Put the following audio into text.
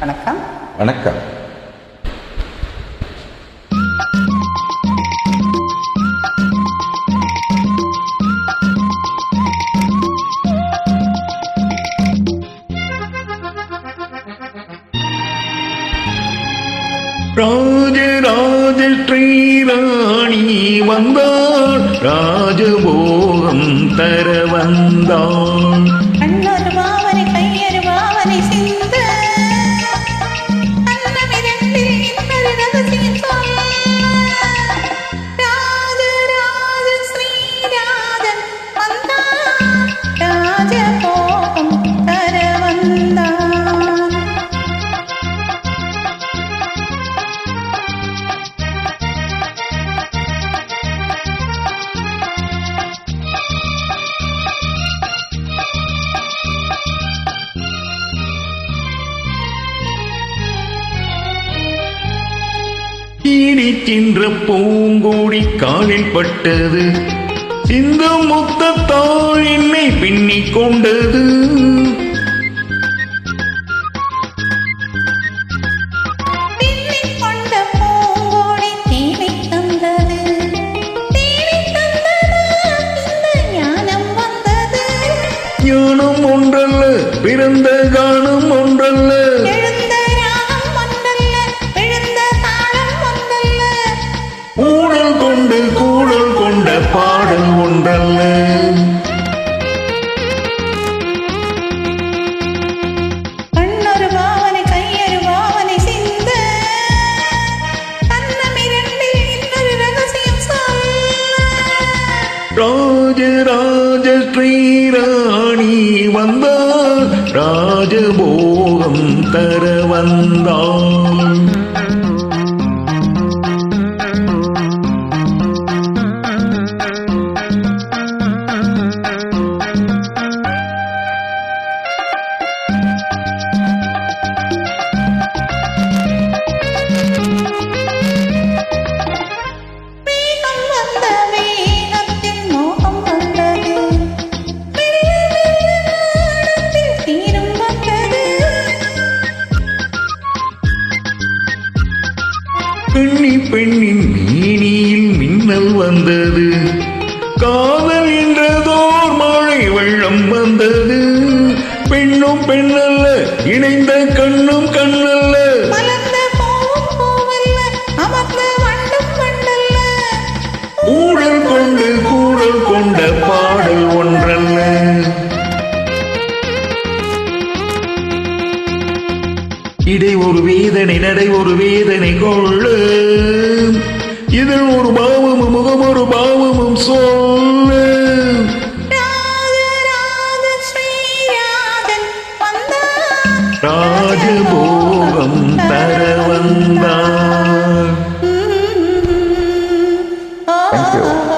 வணக்கம். வணக்கம். ராஜராஜ ஸ்ரீராணி வந்தாள், ராஜபோகம் தர வந்தாள். கண்ணொரு பாவனை கையொரு பாவனை சிந்த அன்னமிரண்டில் இன்னொரு ரகசியம் சொல்ல. ராஜராஜ ஸ்ரீராஜன் வந்தான், ராஜபோகம் தர வந்தான். இடிக்கின்ற பூங்கோடி காலில் பட்டது, இந்த முத்தத்தால் என்னை பின்னிக் கொண்டது. ஞானம் ஒன்றல்ல, பிறந்த கானம் ஒன்றல்ல, கூடல் கொண்ட பாடல் ஒன்றல்ல. கண்ணொரு பாவனை கையொரு பாவனை சிந்த அன்னமிரண்டில் இன்னொரு ரகசியம் சொல்ல. ராஜராஜ ஸ்ரீராணி வந்தாள், ராஜபோகம் தர வந்தாள். பெண்ணின் மேனியில் மின்னல் வந்தது, காதல் என்றதோர் மழை வெள்ளம் வந்தது. பெண்ணும் பெண்ணல்ல, இணைந்த கண்ணும் கண்ணல்ல, கூடல் கொண்ட பாடல் ஒன்றல்ல. இடை ஒரு வேதனை நடை ஒரு வேதனை கொள்ள, இதில் ஒரு பாவமும் முகம் ஒரு பாவமும் சொல்ல. ராஜபோகம் தர வந்தார். Thank you.